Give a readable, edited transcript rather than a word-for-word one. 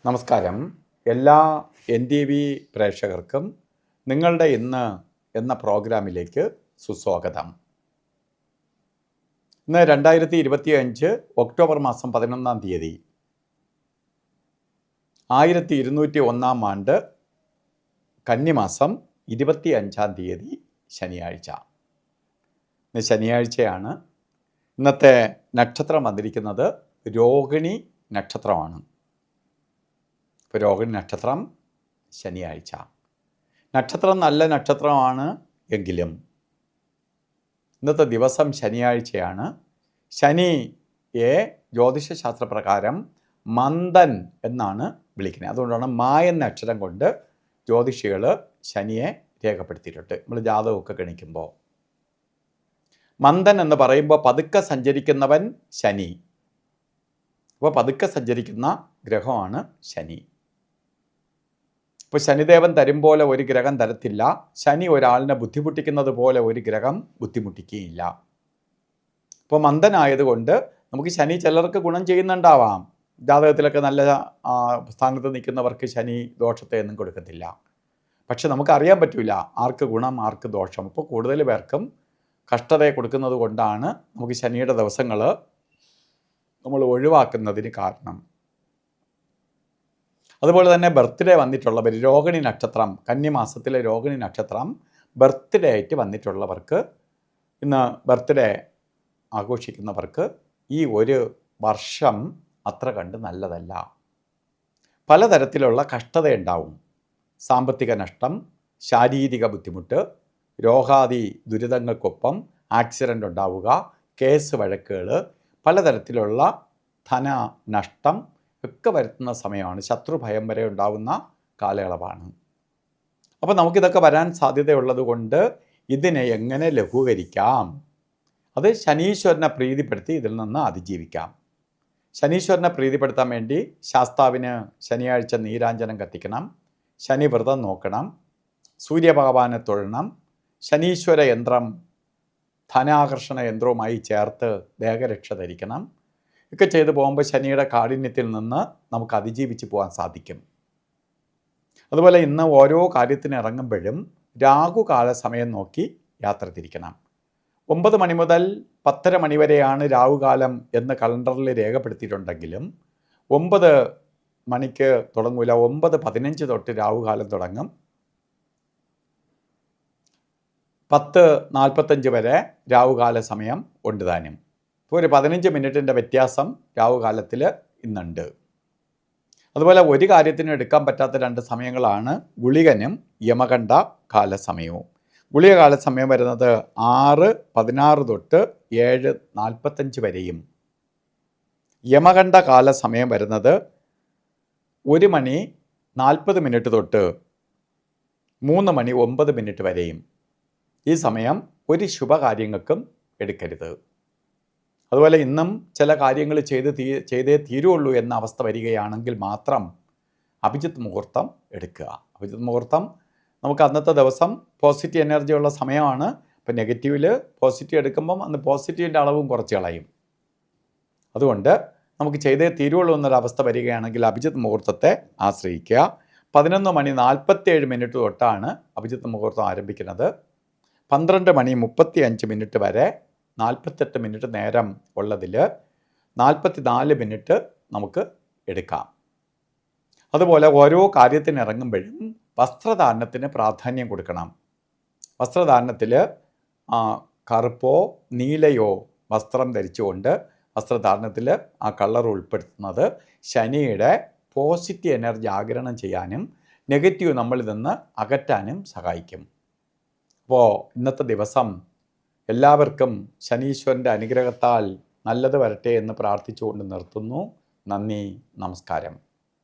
നമസ്കാരം. എല്ലാ NTV പ്രേക്ഷകർക്കും നിങ്ങളുടെ ഇന്ന് എന്ന പ്രോഗ്രാമിലേക്ക് സുസ്വാഗതം. ഇന്ന് 2025 ഒക്ടോബർ മാസം 11-ാം തീയതി 1201-ാം ആണ്ട് കന്നിമാസം 25-ാം തീയതി ശനിയാഴ്ച. ഇന്ന് ശനിയാഴ്ചയാണ്. ഇന്നത്തെ നക്ഷത്രം വന്നിരിക്കുന്നത് രോഹിണി നക്ഷത്രമാണ്. ഇപ്പോൾ രോഹിണി നക്ഷത്രം ശനിയാഴ്ച. നക്ഷത്രം നല്ല നക്ഷത്രമാണ് എങ്കിലും ഇന്നത്തെ ദിവസം ശനിയാഴ്ചയാണ്. ശനിയെ ജ്യോതിഷശാസ്ത്രപ്രകാരം മന്ദൻ എന്നാണ് വിളിക്കുന്നത്. അതുകൊണ്ടാണ് മായ എന്ന അക്ഷരം കൊണ്ട് ജ്യോതിഷികൾ ശനിയെ രേഖപ്പെടുത്തിയിട്ടുണ്ട്. നമ്മൾ ജാതകമൊക്കെ ഗണിക്കുമ്പോൾ മന്ദൻ എന്ന് പറയുമ്പോൾ പതുക്കെ സഞ്ചരിക്കുന്നവൻ ശനി. അപ്പോൾ പതുക്കെ സഞ്ചരിക്കുന്ന ഗ്രഹമാണ് ശനി. ഇപ്പോൾ ശനിദേവൻ തരും പോലെ ഒരു ഗ്രഹം തരത്തില്ല. ശനി ഒരാളിനെ ബുദ്ധിമുട്ടിക്കുന്നത് പോലെ ഒരു ഗ്രഹം ബുദ്ധിമുട്ടിക്കുകയില്ല. ഇപ്പോൾ മന്ദനായതുകൊണ്ട് നമുക്ക് ശനി ചിലർക്ക് ഗുണം ചെയ്യുന്നുണ്ടാവാം. ജാതകത്തിലൊക്കെ നല്ല സ്ഥാനത്ത് നിൽക്കുന്നവർക്ക് ശനി ദോഷത്തെ ഒന്നും കൊടുക്കത്തില്ല. പക്ഷെ നമുക്കറിയാൻ പറ്റില്ല ആർക്ക് ഗുണം ആർക്ക് ദോഷം. ഇപ്പോൾ കൂടുതൽ പേർക്കും കഷ്ടതയെ കൊടുക്കുന്നത് കൊണ്ടാണ് നമുക്ക് ശനിയുടെ ദിവസങ്ങൾ നമ്മൾ ഒഴിവാക്കുന്നതിന് കാരണം. അതുപോലെ തന്നെ ബർത്ത്ഡേ വന്നിട്ടുള്ളവർ, രോഹിണി നക്ഷത്രം, കന്നിമാസത്തിലെ രോഹിണി നക്ഷത്രം ബർത്ത്ഡേ ആയിട്ട് വന്നിട്ടുള്ളവർക്ക്, ഇന്ന് ബർത്ത്ഡേ ആഘോഷിക്കുന്നവർക്ക് ഈ ഒരു വർഷം അത്ര കണ്ട് നല്ലതല്ല. പലതരത്തിലുള്ള കഷ്ടതയുണ്ടാവും. സാമ്പത്തിക നഷ്ടം, ശാരീരിക ബുദ്ധിമുട്ട്, രോഗാദി ദുരിതങ്ങൾക്കൊപ്പം ആക്സിഡൻ്റ് ഉണ്ടാവുക, കേസ് വഴക്കുകൾ, പലതരത്തിലുള്ള ധനനഷ്ടം ഒക്കെ വരുത്തുന്ന സമയമാണ്. ശത്രുഭയം വരെ ഉണ്ടാവുന്ന കാലയളവാണ്. അപ്പോൾ നമുക്കിതൊക്കെ വരാൻ സാധ്യതയുള്ളത് കൊണ്ട് ഇതിനെ എങ്ങനെ ലഘൂകരിക്കാം? അത് ശനീശ്വരനെ പ്രീതിപ്പെടുത്തി ഇതിൽ നിന്ന് അതിജീവിക്കാം. ശനീശ്വരനെ പ്രീതിപ്പെടുത്താൻ വേണ്ടി ശാസ്താവിന് ശനിയാഴ്ച നീരാഞ്ജനം കത്തിക്കണം, ശനി വ്രതം നോക്കണം, സൂര്യഭഗവാനെ തൊഴണം, ശനീശ്വര യന്ത്രം ധനാകർഷണ യന്ത്രവുമായി ചേർത്ത് ദേഹരക്ഷ ധരിക്കണം. ഒക്കെ ചെയ്തു പോകുമ്പോൾ ശനിയുടെ കാഠിന്യത്തിൽ നിന്ന് നമുക്ക് അതിജീവിച്ച് പോകാൻ സാധിക്കും. അതുപോലെ ഇന്ന് ഓരോ കാര്യത്തിന് ഇറങ്ങുമ്പോഴും രാഹുകാല സമയം നോക്കി യാത്ര തിരിക്കണം. 9 മണി മുതൽ 10:30 മണി വരെയാണ് രാഹുകാലം എന്ന് കലണ്ടറിൽ രേഖപ്പെടുത്തിയിട്ടുണ്ടെങ്കിലും 9 മണിക്ക് തുടങ്ങൂല. 9:15 തൊട്ട് രാഹുകാലം തുടങ്ങും. 10:45 വരെ രാഹുകാല സമയം ഉണ്ട് താനും. ഇപ്പോൾ ഒരു 15 മിനിറ്റിൻ്റെ വ്യത്യാസം രാഹുകാലത്തിൽ ഇന്നുണ്ട്. അതുപോലെ ഒരു കാര്യത്തിനും എടുക്കാൻ പറ്റാത്ത 2 സമയങ്ങളാണ് ഗുളികനും യമകണ്ഠ കാലസമയവും. ഗുളിക കാലസമയം വരുന്നത് 6:16 തൊട്ട് 7:45 വരെയും, യമകണ്ഠ കാലസമയം വരുന്നത് 1 മണി 40 മിനിറ്റ് തൊട്ട് 3 മണി 9 മിനിറ്റ് വരെയും. ഈ സമയം ഒരു ശുഭകാര്യങ്ങൾക്കും എടുക്കരുത്. അതുപോലെ ഇന്നും ചില കാര്യങ്ങൾ ചെയ്തേ തീരുള്ളൂ എന്ന അവസ്ഥ വരികയാണെങ്കിൽ മാത്രം അഭിജിത്ത് മുഹൂർത്തം എടുക്കുക. അഭിജിത്ത് മുഹൂർത്തം നമുക്ക് അന്നത്തെ ദിവസം പോസിറ്റീവ് എനർജി ഉള്ള സമയമാണ്. ഇപ്പം നെഗറ്റീവിൽ പോസിറ്റീവ് എടുക്കുമ്പം അന്ന് പോസിറ്റീവിൻ്റെ അളവും കുറച്ച് കളയും. അതുകൊണ്ട് നമുക്ക് ചെയ്തേ തീരുള്ളൂ എന്നൊരവസ്ഥ വരികയാണെങ്കിൽ അഭിജിത്ത് മുഹൂർത്തത്തെ ആശ്രയിക്കുക. 11 മണി 47 മിനിറ്റ് തൊട്ടാണ് അഭിജിത്ത് മുഹൂർത്തം ആരംഭിക്കുന്നത്. 12 മണി 35 മിനിറ്റ് വരെ 48 മിനിറ്റ് നേരം ഉള്ളതിൽ 44 മിനിറ്റ് നമുക്ക് എടുക്കാം. അതുപോലെ ഓരോ കാര്യത്തിന് ഇറങ്ങുമ്പോഴും വസ്ത്രധാരണത്തിന് പ്രാധാന്യം കൊടുക്കണം. വസ്ത്രധാരണത്തിൽ കറുപ്പോ നീലയോ വസ്ത്രം ധരിച്ചുകൊണ്ട് വസ്ത്രധാരണത്തിൽ ആ കളർ ഉൾപ്പെടുത്തുന്നത് ശനിയുടെ പോസിറ്റീവ് എനർജി ആഗിരണം ചെയ്യാനും നെഗറ്റീവ് നമ്മളിൽ നിന്ന് അകറ്റാനും സഹായിക്കും. അപ്പോൾ ഇന്നത്തെ ദിവസം എല്ലാവർക്കും ശനീശ്വരൻ്റെ അനുഗ്രഹത്താൽ നല്ലത് വരട്ടെ എന്ന് പ്രാർത്ഥിച്ചുകൊണ്ട് നിർത്തുന്നു. നന്ദി, നമസ്കാരം.